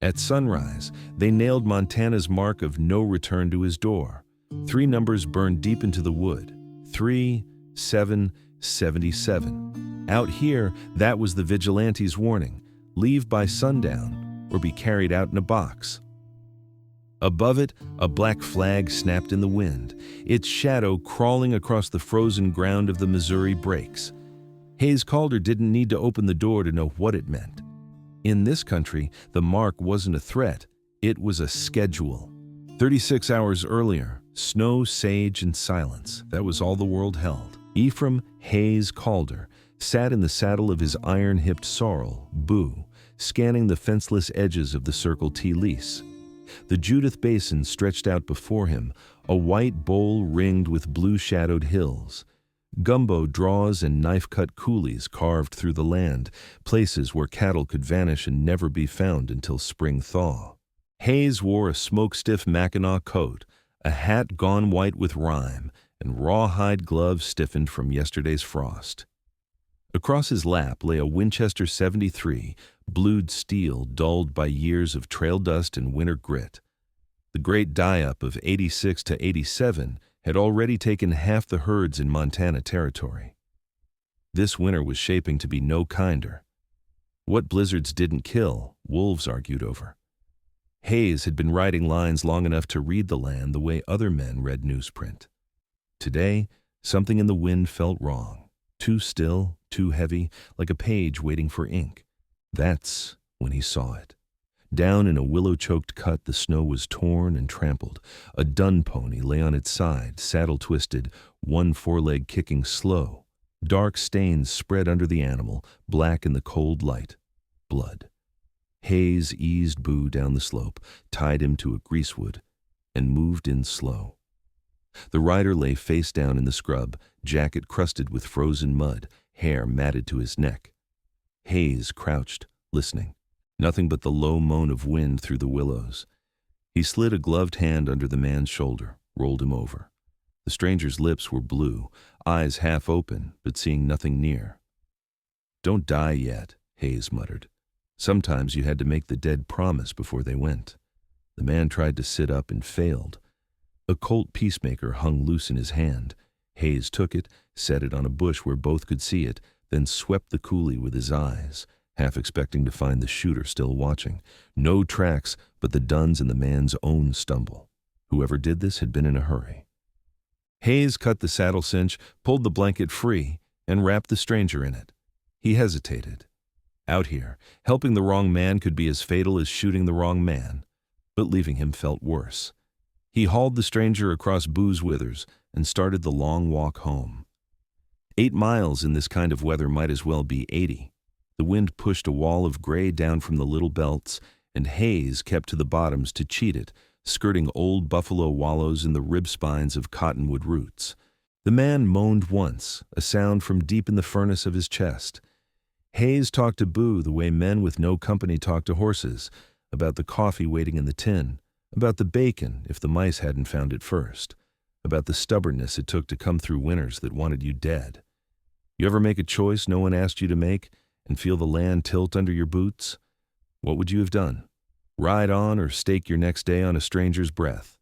At sunrise, they nailed Montana's mark of no return to his door. 3 numbers burned deep into the wood. 3777. Out here, that was the vigilante's warning. Leave by sundown or be carried out in a box. Above it, a black flag snapped in the wind, its shadow crawling across the frozen ground of the Missouri Breaks. Hayes Calder didn't need to open the door to know what it meant. In this country, the mark wasn't a threat, it was a schedule. 36 hours earlier, snow, sage, and silence. That was all the world held. Ephraim Hayes Calder sat in the saddle of his iron-hipped sorrel, Boo, scanning the fenceless edges of the Circle T lease. The Judith Basin stretched out before him, a white bowl ringed with blue-shadowed hills. Gumbo draws and knife-cut coulees carved through the land, places where cattle could vanish and never be found until spring thaw. Hayes wore a smoke-stiff Mackinaw coat, a hat gone white with rime, and rawhide gloves stiffened from yesterday's frost. Across his lap lay a Winchester .73, blued steel dulled by years of trail dust and winter grit. The great die-up of 86 to 87 had already taken half the herds in Montana territory. This winter was shaping to be no kinder. What blizzards didn't kill, wolves argued over. Hayes had been riding lines long enough to read the land the way other men read newsprint. Today, something in the wind felt wrong. Too still, too heavy, like a page waiting for ink. That's when he saw it. Down in a willow-choked cut, the snow was torn and trampled. A dun pony lay on its side, saddle twisted, one foreleg kicking slow. Dark stains spread under the animal, black in the cold light. Blood. Hayes eased Boo down the slope, tied him to a greasewood, and moved in slow. The rider lay face down in the scrub, jacket crusted with frozen mud, hair matted to his neck. Hayes crouched, listening. Nothing but the low moan of wind through the willows. He slid a gloved hand under the man's shoulder, rolled him over. The stranger's lips were blue, eyes half open, but seeing nothing near. "Don't die yet," Hayes muttered. Sometimes you had to make the dead promise before they went. The man tried to sit up and failed. A Colt peacemaker hung loose in his hand. Hayes took it, set it on a bush where both could see it, then swept the coulee with his eyes, half expecting to find the shooter still watching. No tracks, but the duns and the man's own stumble. Whoever did this had been in a hurry. Hayes cut the saddle cinch, pulled the blanket free, and wrapped the stranger in it. He hesitated. Out here, helping the wrong man could be as fatal as shooting the wrong man, but leaving him felt worse. He hauled the stranger across Boo's withers and started the long walk home. 8 miles in this kind of weather might as well be 80. The wind pushed a wall of gray down from the little belts, and Hayes kept to the bottoms to cheat it, skirting old buffalo wallows in the rib spines of cottonwood roots. The man moaned once, a sound from deep in the furnace of his chest. Hayes talked to Boo the way men with no company talk to horses, about the coffee waiting in the tin, about the bacon if the mice hadn't found it first, about the stubbornness it took to come through winters that wanted you dead. You ever make a choice no one asked you to make and feel the land tilt under your boots? What would you have done? Ride on or stake your next day on a stranger's breath?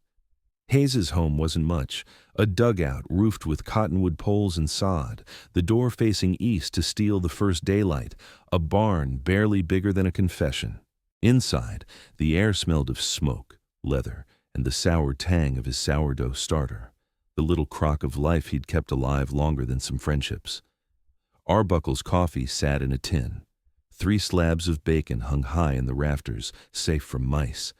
Hayes's home wasn't much, a dugout roofed with cottonwood poles and sod, the door facing east to steal the first daylight, a barn barely bigger than a confession. Inside, the air smelled of smoke, leather, and the sour tang of his sourdough starter, the little crock of life he'd kept alive longer than some friendships. Arbuckle's coffee sat in a tin. 3 slabs of bacon hung high in the rafters, safe from mice.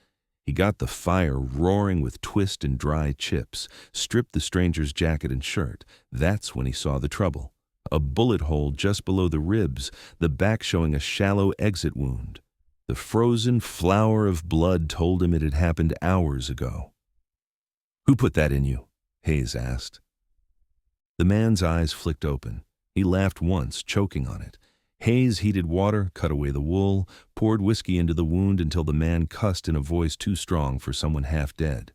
He got the fire roaring with twist and dry chips, stripped the stranger's jacket and shirt. That's when he saw the trouble. A bullet hole just below the ribs, the back showing a shallow exit wound. The frozen flower of blood told him it had happened hours ago. "Who put that in you?" Hayes asked. The man's eyes flicked open. He laughed once, choking on it. Hayes heated water, cut away the wool, poured whiskey into the wound until the man cussed in a voice too strong for someone half dead.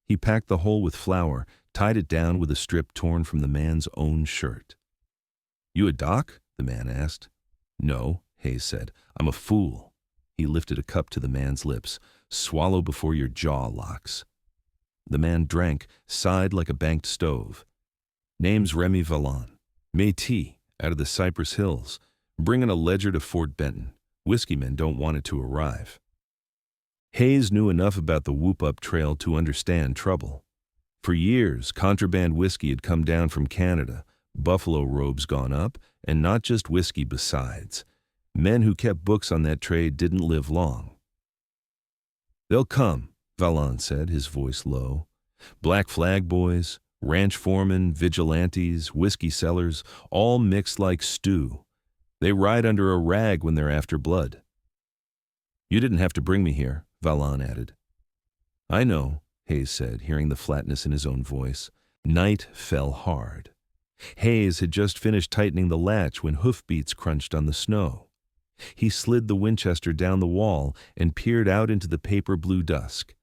He packed the hole with flour, tied it down with a strip torn from the man's own shirt. "You a doc?" the man asked. "No," Hayes said. "I'm a fool." He lifted a cup to the man's lips. "Swallow before your jaw locks." The man drank, sighed like a banked stove. "Name's Remy Valon. Métis, out of the Cypress Hills. Bringing a ledger to Fort Benton. Whiskey men don't want it to arrive." Hayes knew enough about the Whoop-Up Trail to understand trouble. For years, contraband whiskey had come down from Canada, buffalo robes gone up, and not just whiskey besides. Men who kept books on that trade didn't live long. "They'll come," Valon said, his voice low. "Black Flag boys, ranch foremen, vigilantes, whiskey sellers, all mixed like stew. They ride under a rag when they're after blood." "You didn't have to bring me here," Valon added. "I know," Hayes said, hearing the flatness in his own voice. Night fell hard. Hayes had just finished tightening the latch when hoofbeats crunched on the snow. He slid the Winchester down the wall and peered out into the paper blue dusk.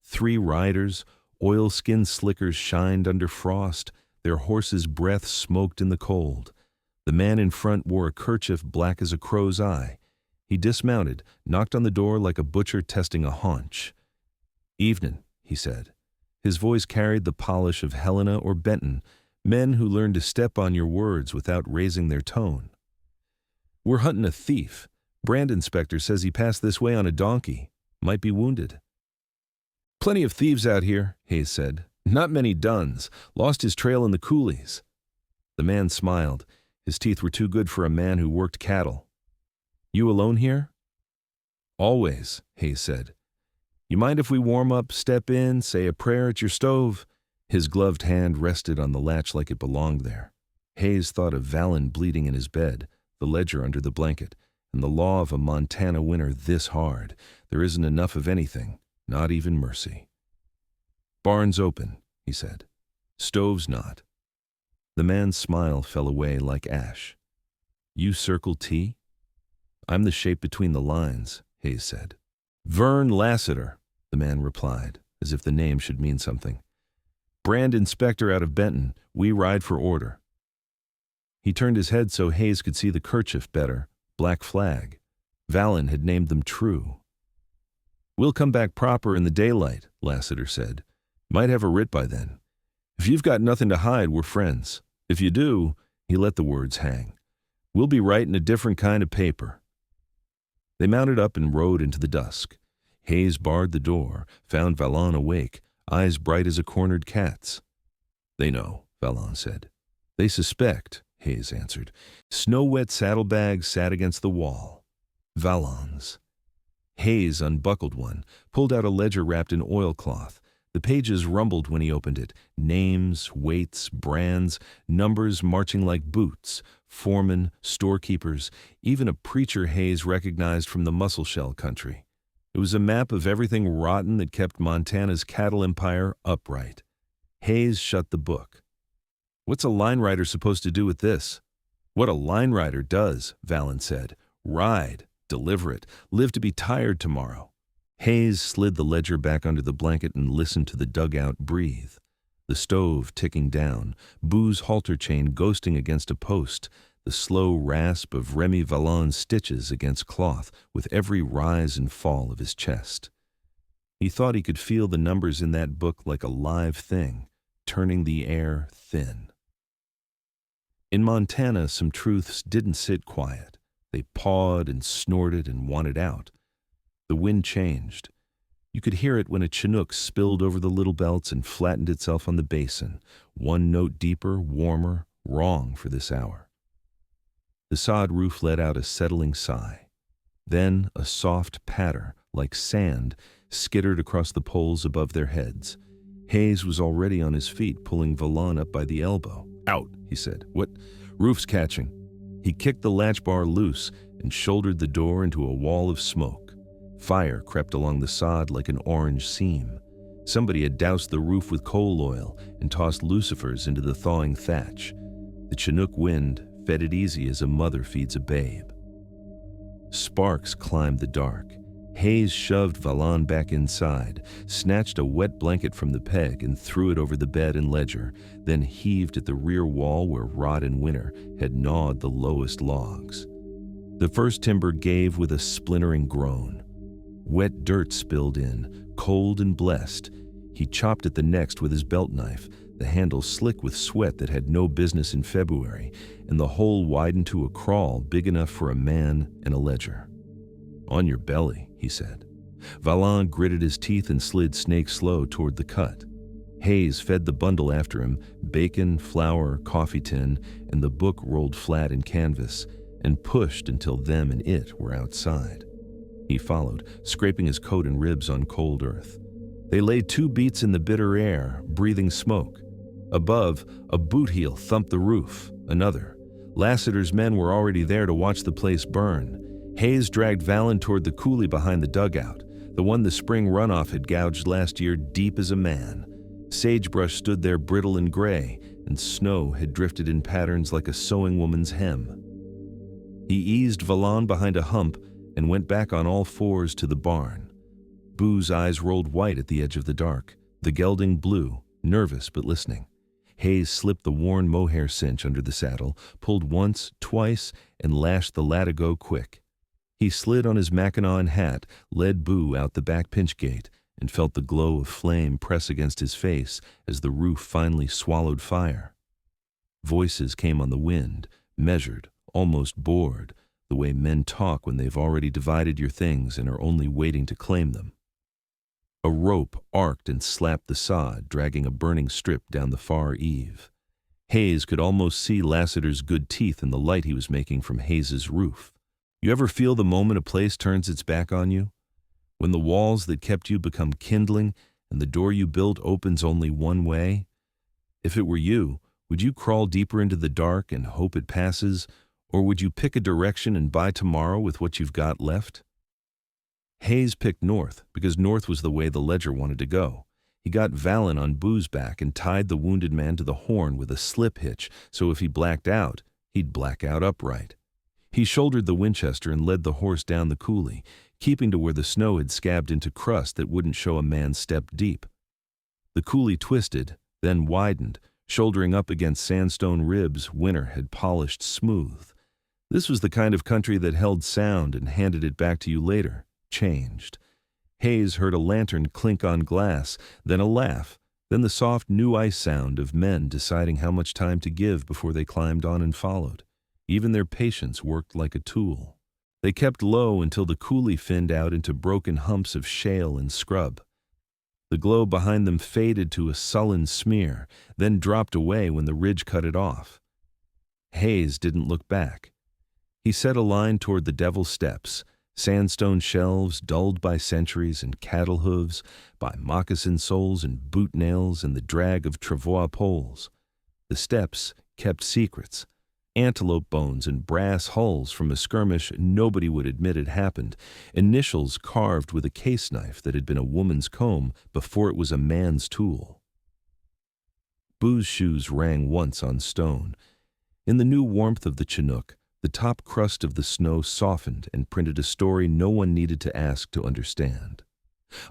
3 riders, oilskin slickers shined under frost, their horses' breath smoked in the cold. The man in front wore a kerchief black as a crow's eye. He dismounted, knocked on the door like a butcher testing a haunch. "Evenin'," he said. His voice carried the polish of Helena or Benton, men who learned to step on your words without raising their tone. "We're hunting a thief. Brand inspector says he passed this way on a donkey. Might be wounded." "Plenty of thieves out here," Hayes said. "Not many duns. Lost his trail in the coulees." The man smiled. His teeth were too good for a man who worked cattle. "You alone here?" "Always," Hayes said. "You mind if we warm up, step in, say a prayer at your stove?" His gloved hand rested on the latch like it belonged there. Hayes thought of Valon bleeding in his bed, the ledger under the blanket, and the law of a Montana winter this hard. There isn't enough of anything, not even mercy. "Barn's open," he said. "Stove's not." The man's smile fell away like ash. "You circle T?" "I'm the shape between the lines," Hayes said. "Vern Lassiter," the man replied, as if the name should mean something. "Brand inspector out of Benton. We ride for order." He turned his head so Hayes could see the kerchief better. Black Flag. Valon had named them true. "We'll come back proper in the daylight," Lassiter said. "Might have a writ by then. If you've got nothing to hide, we're friends. If you do," he let the words hang, "we'll be writing a different kind of paper." They mounted up and rode into the dusk. Hayes barred the door, found Valon awake, eyes bright as a cornered cat's. "They know," Valon said. "They suspect," Hayes answered. Snow-wet saddlebags sat against the wall. Valon's. Hayes unbuckled one, pulled out a ledger wrapped in oilcloth. The pages rumbled when he opened it. Names, weights, brands, numbers marching like boots, foremen, storekeepers, even a preacher Hayes recognized from the Muscle Shell country. It was a map of everything rotten that kept Montana's cattle empire upright. Hayes shut the book. "What's a line rider supposed to do with this?" "What a line rider does," Valon said. "Ride, deliver it, live to be tired tomorrow." Hayes slid the ledger back under the blanket and listened to the dugout breathe. The stove ticking down, Boo's halter chain ghosting against a post, the slow rasp of Remy Valon's stitches against cloth with every rise and fall of his chest. He thought he could feel the numbers in that book like a live thing, turning the air thin. In Montana, some truths didn't sit quiet. They pawed and snorted and wanted out. The wind changed. You could hear it when a Chinook spilled over the Little Belts and flattened itself on the basin, one note deeper, warmer, wrong for this hour. The sod roof let out a settling sigh. Then a soft patter, like sand, skittered across the poles above their heads. Hayes was already on his feet, pulling Valon up by the elbow. "Out," he said. "What? Roof's catching." He kicked the latch bar loose and shouldered the door into a wall of smoke. Fire crept along the sod like an orange seam. Somebody had doused the roof with coal oil and tossed lucifers into the thawing thatch. The Chinook wind fed it easy as a mother feeds a babe. Sparks climbed the dark. Hayes shoved Valon back inside, snatched a wet blanket from the peg and threw it over the bed and ledger, then heaved at the rear wall where rot and winter had gnawed the lowest logs. The first timber gave with a splintering groan. Wet dirt spilled in, cold and blessed. He chopped at the next with his belt knife, the handle slick with sweat that had no business in February, and the hole widened to a crawl big enough for a man and a ledger. "On your belly," he said. Valin gritted his teeth and slid snake slow toward the cut. Hayes fed the bundle after him, bacon, flour, coffee tin, and the book rolled flat in canvas, and pushed until them and it were outside. He followed, scraping his coat and ribs on cold earth. They lay 2 beats in the bitter air, breathing smoke. Above, a boot heel thumped the roof. Another. Lassiter's men were already there to watch the place burn. Hayes dragged Valin toward the coulee behind the dugout, the one the spring runoff had gouged last year deep as a man. Sagebrush stood there brittle and gray, and snow had drifted in patterns like a sewing woman's hem. He eased Valin behind a hump and went back on all fours to the barn. Boo's eyes rolled white at the edge of the dark, the gelding blue, nervous but listening. Hayes slipped the worn mohair cinch under the saddle, pulled once, twice, and lashed the latigo quick. He slid on his Mackinaw and hat, led Boo out the back pinch gate, and felt the glow of flame press against his face as the roof finally swallowed fire. Voices came on the wind, measured, almost bored, the way men talk when they've already divided your things and are only waiting to claim them. A rope arced and slapped the sod, dragging a burning strip down the far eave. Hayes could almost see Lassiter's good teeth in the light he was making from Hayes's roof. You ever feel the moment a place turns its back on you? When the walls that kept you become kindling and the door you built opens only one way? If it were you, would you crawl deeper into the dark and hope it passes, or would you pick a direction and buy tomorrow with what you've got left? Hayes picked north because north was the way the ledger wanted to go. He got Valin on Boo's back and tied the wounded man to the horn with a slip hitch, so if he blacked out, he'd black out upright. He shouldered the Winchester and led the horse down the coulee, keeping to where the snow had scabbed into crust that wouldn't show a man step deep. The coulee twisted, then widened, shouldering up against sandstone ribs winter had polished smooth. This was the kind of country that held sound and handed it back to you later, changed. Hayes heard a lantern clink on glass, then a laugh, then the soft new ice sound of men deciding how much time to give before they climbed on and followed. Even their patience worked like a tool. They kept low until the coulee finned out into broken humps of shale and scrub. The glow behind them faded to a sullen smear, then dropped away when the ridge cut it off. Hayes didn't look back. He set a line toward the Devil's Steps, sandstone shelves dulled by centuries and cattle hooves, by moccasin soles and boot nails and the drag of travois poles. The steps kept secrets, antelope bones and brass hulls from a skirmish nobody would admit had happened, initials carved with a case knife that had been a woman's comb before it was a man's tool. Boo's shoes rang once on stone. In the new warmth of the Chinook, the top crust of the snow softened and printed a story no one needed to ask to understand.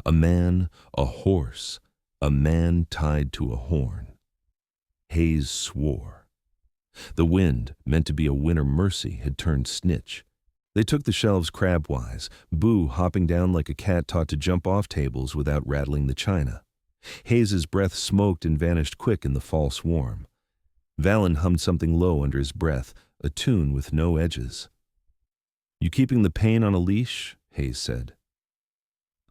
A man, a horse, a man tied to a horn. Hayes swore. The wind, meant to be a winter mercy, had turned snitch. They took the shelves crabwise, Boo hopping down like a cat taught to jump off tables without rattling the china. Hayes's breath smoked and vanished quick in the false warm. Valin hummed something low under his breath, a tune with no edges. "You keeping the pain on a leash?" Hayes said.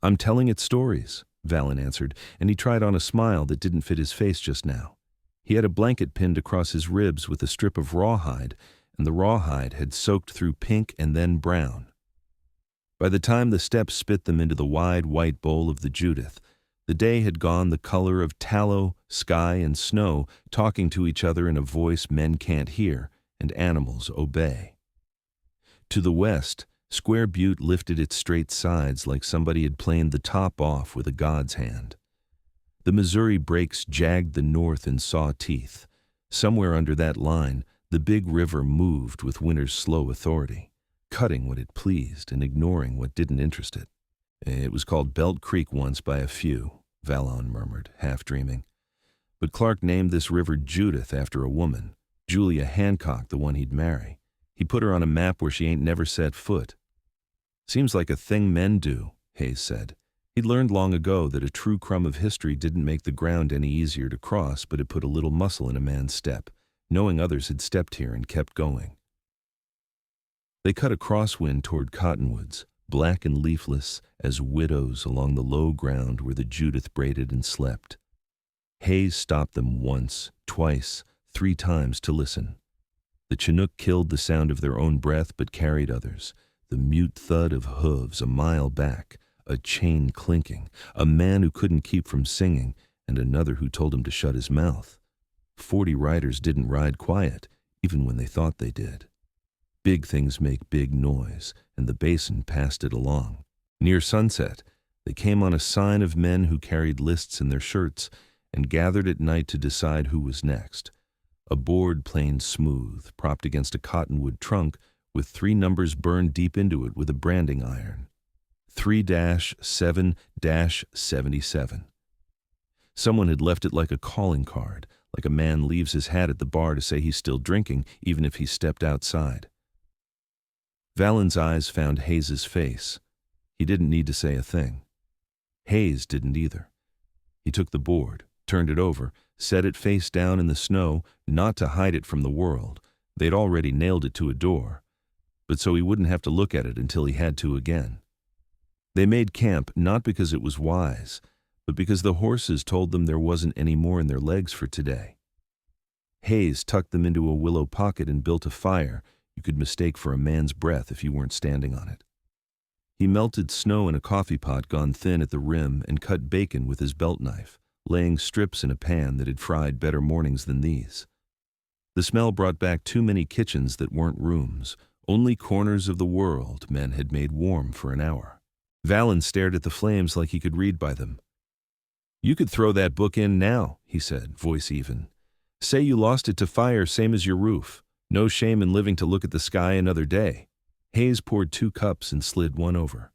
"I'm telling it stories," Valin answered, and he tried on a smile that didn't fit his face just now. He had a blanket pinned across his ribs with a strip of rawhide, and the rawhide had soaked through pink and then brown. By the time the steps spit them into the wide white bowl of the Judith, the day had gone the color of tallow, sky, and snow talking to each other in a voice men can't hear and animals obey. To the west, Square Butte lifted its straight sides like somebody had planed the top off with a god's hand. The Missouri breaks jagged the north in saw teeth. Somewhere under that line, the big river moved with winter's slow authority, cutting what it pleased and ignoring what didn't interest it. "It was called Belt Creek once by a few," Valin murmured, half dreaming. "But Clark named this river Judith after a woman, Julia Hancock, the one he'd marry. He put her on a map where she ain't never set foot. Seems like a thing men do, Hayes said. He'd learned long ago that a true crumb of history didn't make the ground any easier to cross, but it put a little muscle in a man's step, knowing others had stepped here and kept going. They cut a crosswind toward cottonwoods, black and leafless as widows along the low ground where the Judith braided and slept. Hayes stopped them once, twice, 3 times to listen. The Chinook killed the sound of their own breath but carried others, the mute thud of hooves a mile back, a chain clinking, a man who couldn't keep from singing, and another who told him to shut his mouth. 40 riders didn't ride quiet, even when they thought they did. Big things make big noise, and the basin passed it along. Near sunset, they came on a sign of men who carried lists in their shirts and gathered at night to decide who was next. A board planed smooth, propped against a cottonwood trunk, with 3 numbers burned deep into it with a branding iron. 3-7-77. Someone had left it like a calling card, like a man leaves his hat at the bar to say he's still drinking, even if he's stepped outside. Valen's eyes found Hayes's face. He didn't need to say a thing. Hayes didn't either. He took the board, turned it over, set it face down in the snow, not to hide it from the world. They'd already nailed it to a door, but so he wouldn't have to look at it until he had to again. They made camp not because it was wise, but because the horses told them there wasn't any more in their legs for today. Hayes tucked them into a willow pocket and built a fire you could mistake for a man's breath if you weren't standing on it. He melted snow in a coffee pot gone thin at the rim and cut bacon with his belt knife, laying strips in a pan that had fried better mornings than these. The smell brought back too many kitchens that weren't rooms, only corners of the world men had made warm for an hour. Valen stared at the flames like he could read by them. "You could throw that book in now," he said, voice even. "Say you lost it to fire, same as your roof. No shame in living to look at the sky another day." Hayes poured 2 cups and slid one over.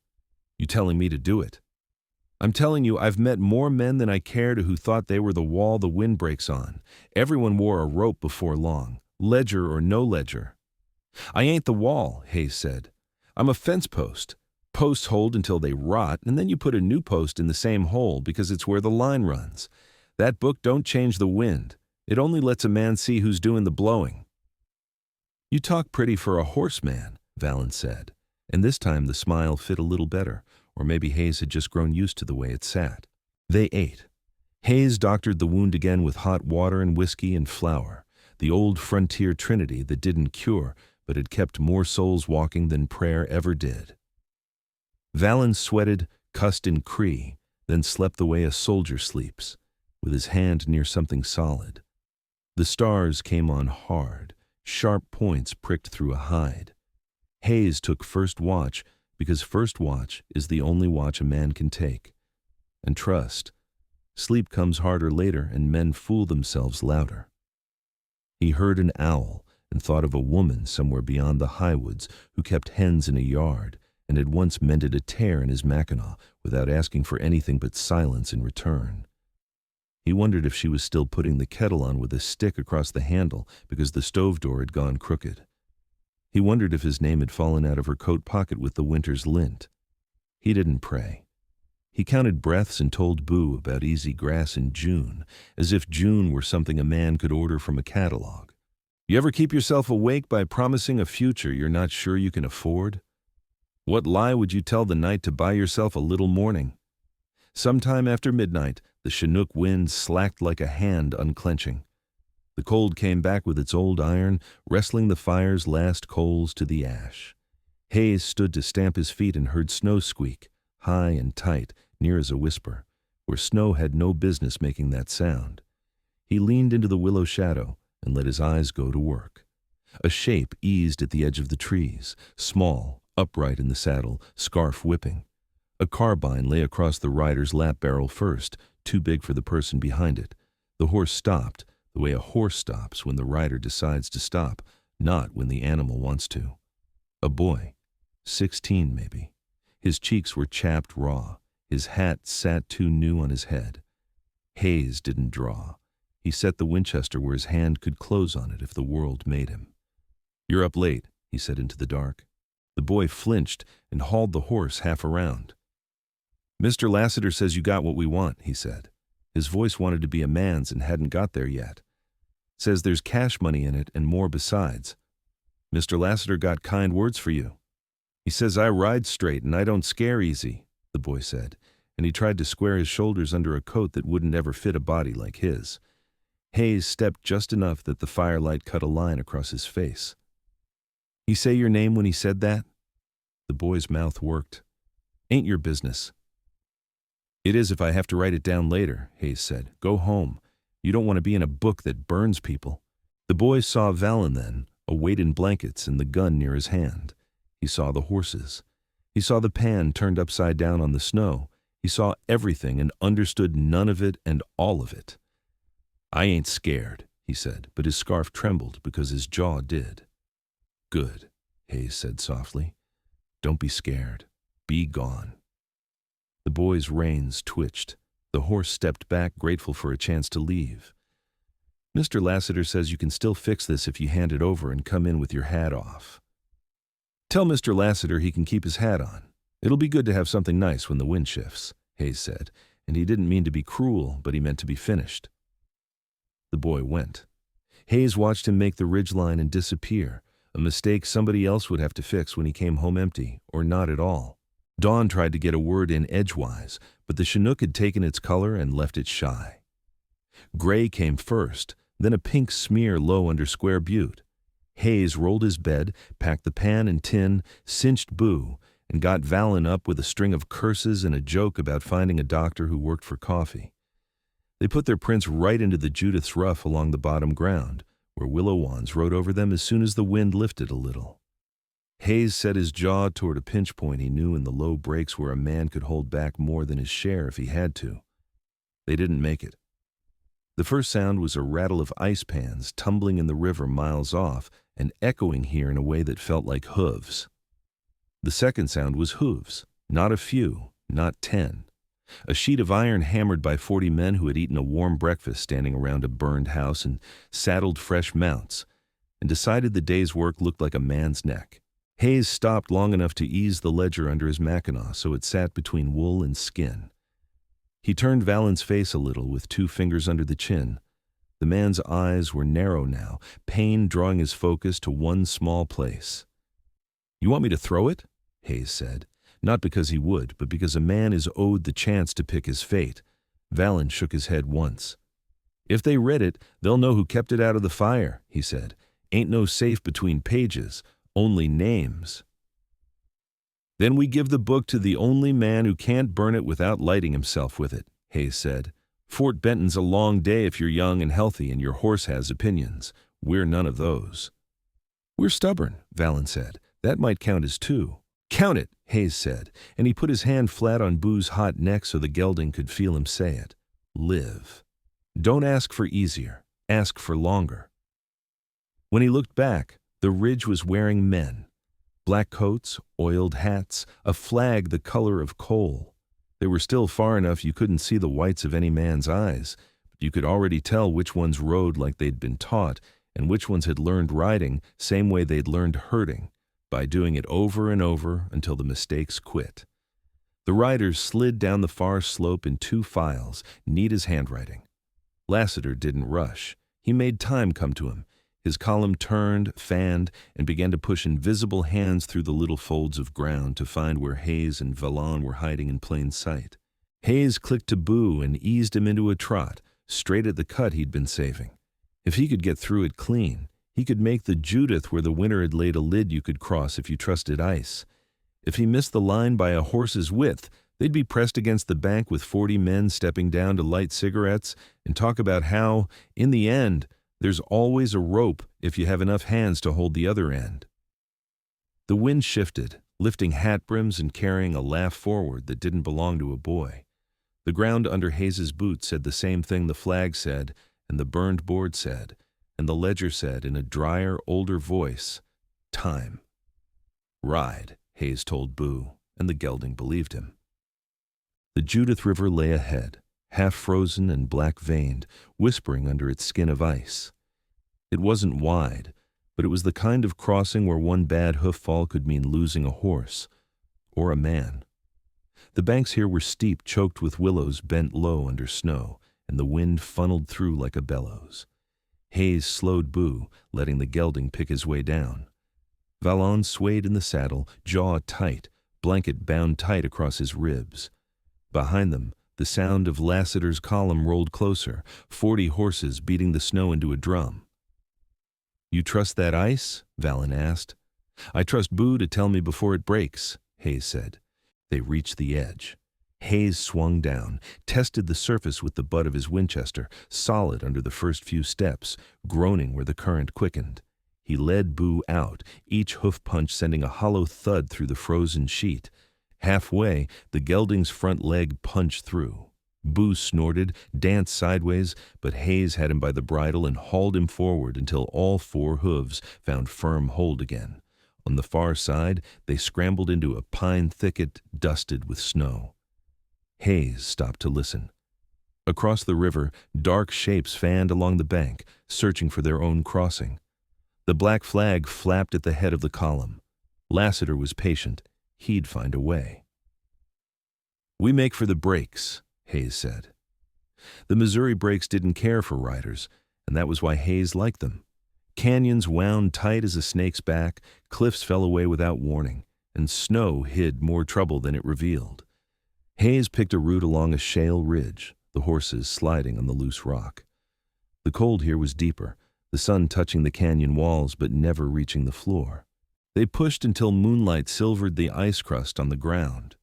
"You telling me to do it?" "I'm telling you, I've met more men than I care to who thought they were the wall the wind breaks on. Everyone wore a rope before long, ledger or no ledger." "I ain't the wall," Hayes said. "I'm a fence post. Posts hold until they rot, and then you put a new post in the same hole because it's where the line runs. That book don't change the wind. It only lets a man see who's doing the blowing." "You talk pretty for a horseman," Valen said, and this time the smile fit a little better, or maybe Hayes had just grown used to the way it sat. They ate. Hayes doctored the wound again with hot water and whiskey and flour, the old frontier trinity that didn't cure, but had kept more souls walking than prayer ever did. Valen sweated, cussed in Cree, then slept the way a soldier sleeps, with his hand near something solid. The stars came on hard, sharp points pricked through a hide. Hayes took first watch because first watch is the only watch a man can take. And trust, sleep comes harder later and men fool themselves louder. He heard an owl and thought of a woman somewhere beyond the highwoods who kept hens in a yard and had once mended a tear in his mackinaw without asking for anything but silence in return. He wondered if she was still putting the kettle on with a stick across the handle because the stove door had gone crooked. He wondered if his name had fallen out of her coat pocket with the winter's lint. He didn't pray. He counted breaths and told Boo about easy grass in June, as if June were something a man could order from a catalog. You ever keep yourself awake by promising a future you're not sure you can afford? What lie would you tell the night to buy yourself a little morning? Sometime after midnight, the Chinook wind slacked like a hand unclenching. The cold came back with its old iron, wrestling the fire's last coals to the ash. Hayes stood to stamp his feet and heard snow squeak, high and tight, near as a whisper, where snow had no business making that sound. He leaned into the willow shadow and let his eyes go to work. A shape eased at the edge of the trees, small, upright in the saddle, scarf whipping. A carbine lay across the rider's lap barrel first, too big for the person behind it. The horse stopped, the way a horse stops when the rider decides to stop, not when the animal wants to. A boy, 16 maybe. His cheeks were chapped raw. His hat sat too new on his head. Hayes didn't draw. He set the Winchester where his hand could close on it if the world made him. "You're up late," he said into the dark. The boy flinched and hauled the horse half around. Mr. Lassiter says you got what we want, he said. His voice wanted to be a man's and hadn't got there yet. Says there's cash money in it and more besides. Mr. Lassiter got kind words for you. He says I ride straight and I don't scare easy, the boy said, and he tried to square his shoulders under a coat that wouldn't ever fit a body like his. Hayes stepped just enough that the firelight cut a line across his face. You say your name when he said that? The boy's mouth worked. Ain't your business. It is if I have to write it down later, Hayes said. Go home. You don't want to be in a book that burns people. The boy saw Valen then, a weight in blankets and the gun near his hand. He saw the horses. He saw the pan turned upside down on the snow. He saw everything and understood none of it and all of it. I ain't scared, he said, but his scarf trembled because his jaw did. Good, Hayes said softly. Don't be scared. Be gone. The boy's reins twitched. The horse stepped back, grateful for a chance to leave. Mr. Lassiter says you can still fix this if you hand it over and come in with your hat off. Tell Mr. Lassiter he can keep his hat on. It'll be good to have something nice when the wind shifts, Hayes said, and he didn't mean to be cruel, but he meant to be finished. The boy went. Hayes watched him make the ridgeline and disappear, a mistake somebody else would have to fix when he came home empty, or not at all. Dawn tried to get a word in edgewise, but the Chinook had taken its color and left it shy. Gray came first, then a pink smear low under Square Butte. Hayes rolled his bed, packed the pan and tin, cinched Boo, and got Valen up with a string of curses and a joke about finding a doctor who worked for coffee. They put their prints right into the Judith's Rough along the bottom ground, where willow wands rode over them as soon as the wind lifted a little. Hayes set his jaw toward a pinch point he knew in the low breaks where a man could hold back more than his share if he had to. They didn't make it. The first sound was a rattle of ice pans tumbling in the river miles off and echoing here in a way that felt like hooves. The second sound was hooves, not a few, not 10. A sheet of iron hammered by 40 men who had eaten a warm breakfast standing around a burned house and saddled fresh mounts, and decided the day's work looked like a man's neck. Hayes stopped long enough to ease the ledger under his mackinaw so it sat between wool and skin. He turned Valen's face a little with 2 fingers under the chin. The man's eyes were narrow now, pain drawing his focus to one small place. You want me to throw it? Hayes said. Not because he would, but because a man is owed the chance to pick his fate. Valen shook his head once. If they read it, they'll know who kept it out of the fire, he said. Ain't no safe between pages, only names. Then we give the book to the only man who can't burn it without lighting himself with it, Hayes said. Fort Benton's a long day if you're young and healthy and your horse has opinions. We're none of those. We're stubborn, Valen said. That might count as 2. Count it, Hayes said, and he put his hand flat on Boo's hot neck so the gelding could feel him say it. Live. Don't ask for easier. Ask for longer. When he looked back, the ridge was wearing men. Black coats, oiled hats, a flag the color of coal. They were still far enough you couldn't see the whites of any man's eyes, but you could already tell which ones rode like they'd been taught and which ones had learned riding same way they'd learned herding, by doing it over and over until the mistakes quit. The riders slid down the far slope in 2 files, neat as handwriting. Lassiter didn't rush. He made time come to him. His column turned, fanned, and began to push invisible hands through the little folds of ground to find where Hayes and Valen were hiding in plain sight. Hayes clicked to Boo and eased him into a trot, straight at the cut he'd been saving. If he could get through it clean, he could make the Judith where the winter had laid a lid you could cross if you trusted ice. If he missed the line by a horse's width, they'd be pressed against the bank with 40 men stepping down to light cigarettes and talk about how, in the end, there's always a rope if you have enough hands to hold the other end. The wind shifted, lifting hat brims and carrying a laugh forward that didn't belong to a boy. The ground under Hayes's boots said the same thing the flag said, and the burned board said, and the ledger said in a drier, older voice, time. Ride, Hayes told Boo, and the gelding believed him. The Judith River lay ahead, half frozen and black-veined, whispering under its skin of ice. It wasn't wide, but it was the kind of crossing where one bad hoof fall could mean losing a horse or a man. The banks here were steep, choked with willows bent low under snow, and the wind funneled through like a bellows. Hayes slowed Boo, letting the gelding pick his way down. Vallon swayed in the saddle, jaw tight, blanket bound tight across his ribs. Behind them, the sound of Lassiter's column rolled closer, 40 horses beating the snow into a drum. "You trust that ice?" Vallon asked. "I trust Boo to tell me before it breaks," Hayes said. They reached the edge. Hayes swung down, tested the surface with the butt of his Winchester, solid under the first few steps, groaning where the current quickened. He led Boo out, each hoof punch sending a hollow thud through the frozen sheet. Halfway, the gelding's front leg punched through. Boo snorted, danced sideways, but Hayes had him by the bridle and hauled him forward until all 4 hooves found firm hold again. On the far side, they scrambled into a pine thicket dusted with snow. Hayes stopped to listen. Across the river, dark shapes fanned along the bank, searching for their own crossing. The black flag flapped at the head of the column. Lassiter was patient. He'd find a way. "We make for the breaks," Hayes said. The Missouri breaks didn't care for riders, and that was why Hayes liked them. Canyons wound tight as a snake's back, cliffs fell away without warning, and snow hid more trouble than it revealed. Hayes picked a route along a shale ridge, the horses sliding on the loose rock. The cold here was deeper, the sun touching the canyon walls but never reaching the floor. They pushed until moonlight silvered the ice crust on the ground.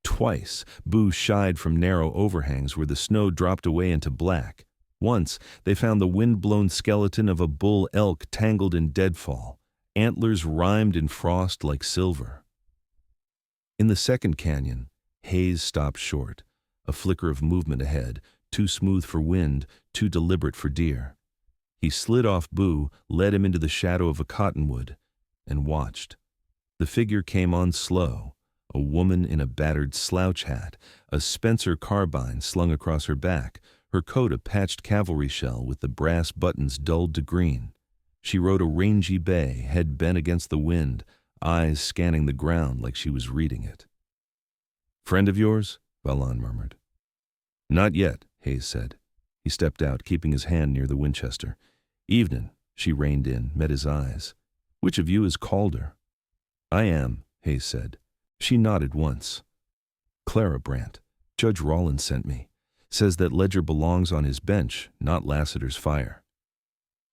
Twice, Boo shied from narrow overhangs where the snow dropped away into black. Once, they found the wind-blown skeleton of a bull elk tangled in deadfall, antlers rimed in frost like silver. In the second canyon, Hayes stopped short, a flicker of movement ahead, too smooth for wind, too deliberate for deer. He slid off Boo, led him into the shadow of a cottonwood, and watched. The figure came on slow, a woman in a battered slouch hat, a Spencer carbine slung across her back, her coat a patched cavalry shell with the brass buttons dulled to green. She rode a rangy bay, head bent against the wind, eyes scanning the ground like she was reading it. "Friend of yours?" Vallon murmured. "Not yet," Hayes said. He stepped out, keeping his hand near the Winchester. "Evenin'," she reined in, met his eyes. "Which of you is Calder?" "I am," Hayes said. She nodded once. "Clara Brandt. Judge Rollins sent me. Says that Ledger belongs on his bench, not Lassiter's fire."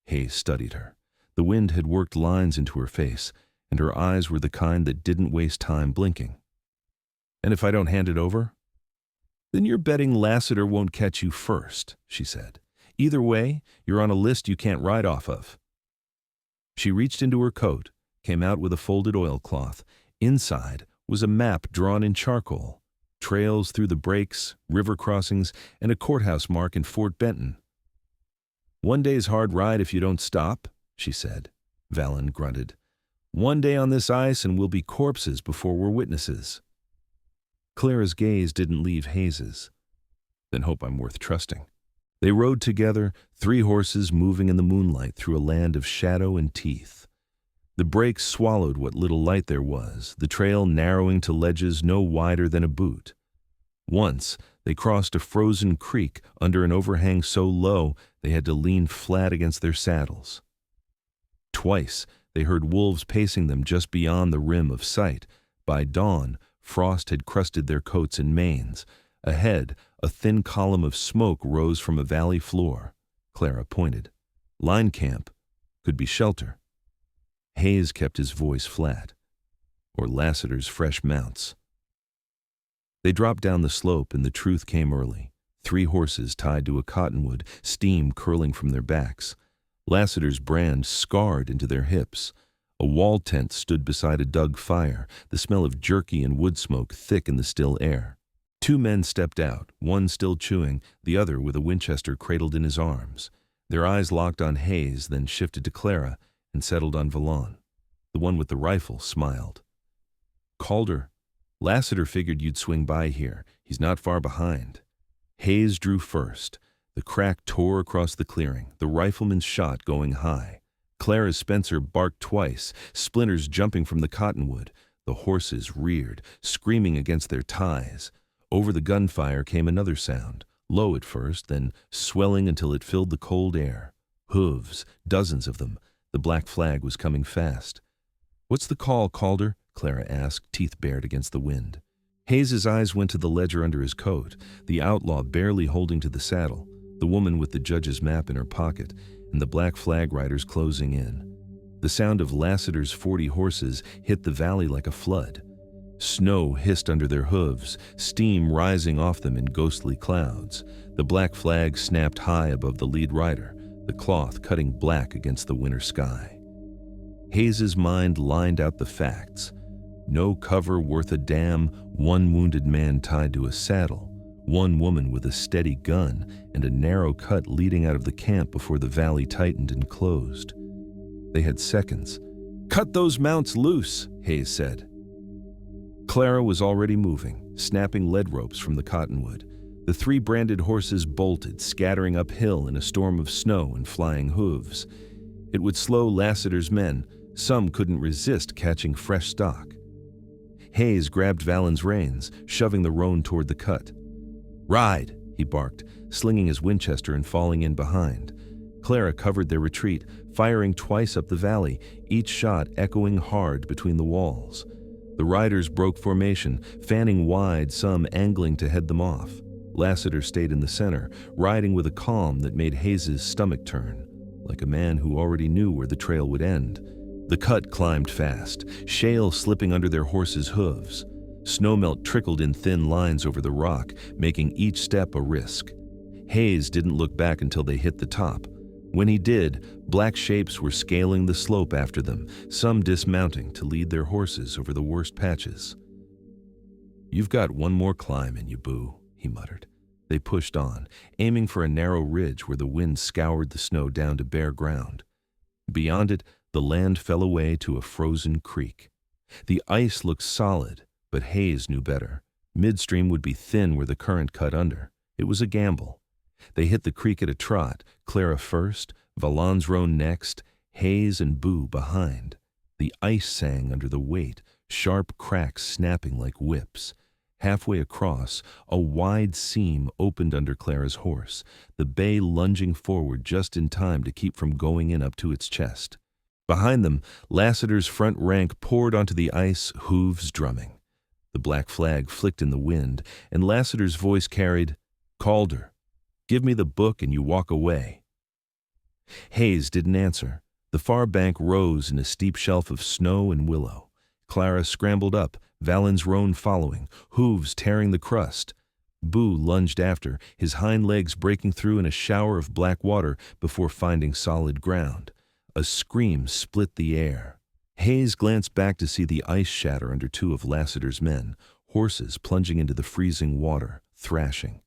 Hayes studied her. The wind had worked lines into her face, and her eyes were the kind that didn't waste time blinking. "And if I don't hand it over?" "Then you're betting Lassiter won't catch you first," she said. "Either way, you're on a list you can't ride off of." She reached into her coat, came out with a folded oilcloth. Inside was a map drawn in charcoal, trails through the breaks, river crossings, and a courthouse mark in Fort Benton. "One day's hard ride if you don't stop," she said. Vallon grunted. "One day on this ice and we'll be corpses before we're witnesses." Clara's gaze didn't leave Hayes's. "Then hope I'm worth trusting." They rode together, 3 horses moving in the moonlight through a land of shadow and teeth. The breaks swallowed what little light there was, the trail narrowing to ledges no wider than a boot. Once, they crossed a frozen creek under an overhang so low they had to lean flat against their saddles. Twice, they heard wolves pacing them just beyond the rim of sight. By dawn, frost had crusted their coats and manes. Ahead, a thin column of smoke rose from a valley floor. Clara pointed. Line camp. Could be shelter. Hayes kept his voice flat. Or Lassiter's fresh mounts. They dropped down the slope and the truth came early. 3 horses tied to a cottonwood, steam curling from their backs. Lassiter's brand scarred into their hips. A wall tent stood beside a dug fire, the smell of jerky and wood smoke thick in the still air. 2 men stepped out, one still chewing, the other with a Winchester cradled in his arms. Their eyes locked on Hayes, then shifted to Clara and settled on Vallon. The one with the rifle smiled. "Calder, Lassiter figured you'd swing by here. He's not far behind." Hayes drew first. The crack tore across the clearing, the rifleman's shot going high. Clara Spencer barked twice, splinters jumping from the cottonwood. The horses reared, screaming against their ties. Over the gunfire came another sound, low at first, then swelling until it filled the cold air. Hooves, dozens of them. The black flag was coming fast. "What's the call, Calder?" Clara asked, teeth bared against the wind. Hayes's eyes went to the ledger under his coat, the outlaw barely holding to the saddle, the woman with the judge's map in her pocket, and the black flag riders closing in. The sound of Lassiter's 40 horses hit the valley like a flood. Snow hissed under their hooves, steam rising off them in ghostly clouds. The black flag snapped high above the lead rider, the cloth cutting black against the winter sky. Hayes's mind lined out the facts. No cover worth a damn, one wounded man tied to a saddle, one woman with a steady gun, and a narrow cut leading out of the camp before the valley tightened and closed. They had seconds. "Cut those mounts loose," Hayes said. Clara was already moving, snapping lead ropes from the cottonwood. The 3 branded horses bolted, scattering uphill in a storm of snow and flying hooves. It would slow Lassiter's men. Some couldn't resist catching fresh stock. Hayes grabbed Valen's reins, shoving the roan toward the cut. "Ride," he barked, slinging his Winchester and falling in behind. Clara covered their retreat, firing twice up the valley, each shot echoing hard between the walls. The riders broke formation, fanning wide, some angling to head them off. Lassiter stayed in the center, riding with a calm that made Hayes's stomach turn, like a man who already knew where the trail would end. The cut climbed fast, shale slipping under their horses' hooves. Snowmelt trickled in thin lines over the rock, making each step a risk. Hayes didn't look back until they hit the top. When he did, black shapes were scaling the slope after them, some dismounting to lead their horses over the worst patches. "You've got one more climb in you, Boo," he muttered. They pushed on, aiming for a narrow ridge where the wind scoured the snow down to bare ground. Beyond it, the land fell away to a frozen creek. The ice looked solid, but Hayes knew better. Midstream would be thin where the current cut under. It was a gamble. They hit the creek at a trot, Clara first, Valen's roan next, Hayes and Boo behind. The ice sang under the weight, sharp cracks snapping like whips. Halfway across, a wide seam opened under Clara's horse, the bay lunging forward just in time to keep from going in up to its chest. Behind them, Lassiter's front rank poured onto the ice, hooves drumming. The black flag flicked in the wind, and Lassiter's voice carried, "Calder, give me the book and you walk away." Hayes didn't answer. The far bank rose in a steep shelf of snow and willow. Clara scrambled up, Valen's roan following, hooves tearing the crust. Boo lunged after, his hind legs breaking through in a shower of black water before finding solid ground. A scream split the air. Hayes glanced back to see the ice shatter under 2 of Lassiter's men, horses plunging into the freezing water, thrashing.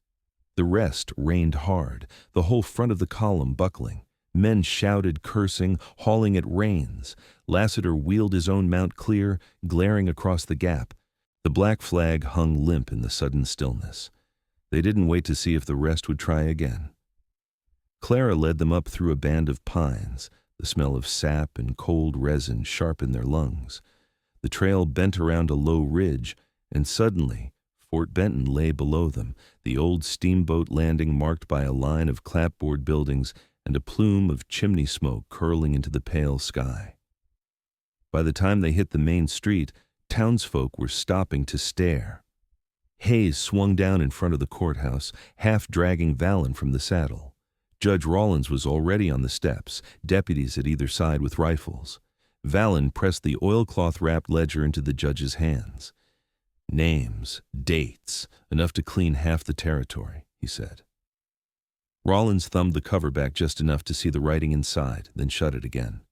The rest rained hard, the whole front of the column buckling. Men shouted, cursing, hauling at reins. Lassiter wheeled his own mount clear, glaring across the gap. The black flag hung limp in the sudden stillness. They didn't wait to see if the rest would try again. Clara led them up through a band of pines. The smell of sap and cold resin sharpened their lungs. The trail bent around a low ridge, and suddenly Fort Benton lay below them, the old steamboat landing marked by a line of clapboard buildings and a plume of chimney smoke curling into the pale sky. By the time they hit the main street, townsfolk were stopping to stare. Hayes swung down in front of the courthouse, half dragging Valen from the saddle. Judge Rawlins was already on the steps, deputies at either side with rifles. Valen pressed the oilcloth-wrapped ledger into the judge's hands. "Names, dates, enough to clean half the territory," he said. Rawlins thumbed the cover back just enough to see the writing inside, then shut it again.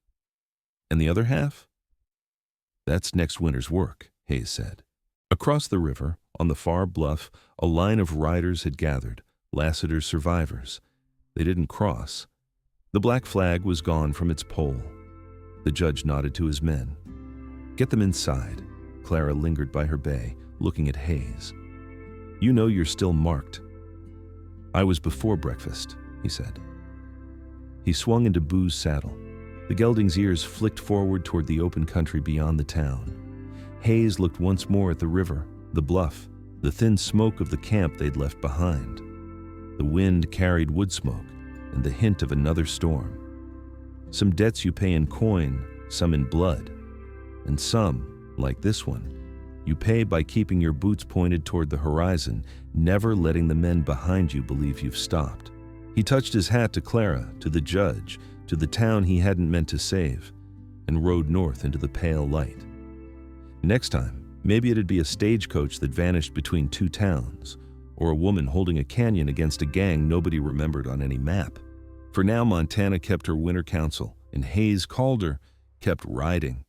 "And the other half?" "That's next winter's work," Hayes said. Across the river, on the far bluff, a line of riders had gathered, Lassiter's survivors. They didn't cross. The black flag was gone from its pole. The judge nodded to his men. "Get them inside." Clara lingered by her bay, looking at Hayes. "You know you're still marked." "I was before breakfast," he said. He swung into Boo's saddle. The gelding's ears flicked forward toward the open country beyond the town. Hayes looked once more at the river, the bluff, the thin smoke of the camp they'd left behind. The wind carried wood smoke and the hint of another storm. Some debts you pay in coin, some in blood, and some, like this one, you pay by keeping your boots pointed toward the horizon, never letting the men behind you believe you've stopped. He touched his hat to Clara, to the judge, to the town he hadn't meant to save, and rode north into the pale light. Next time, maybe it'd be a stagecoach that vanished between two towns, or a woman holding a canyon against a gang nobody remembered on any map. For now, Montana kept her winter council, and Hayes Calder kept riding.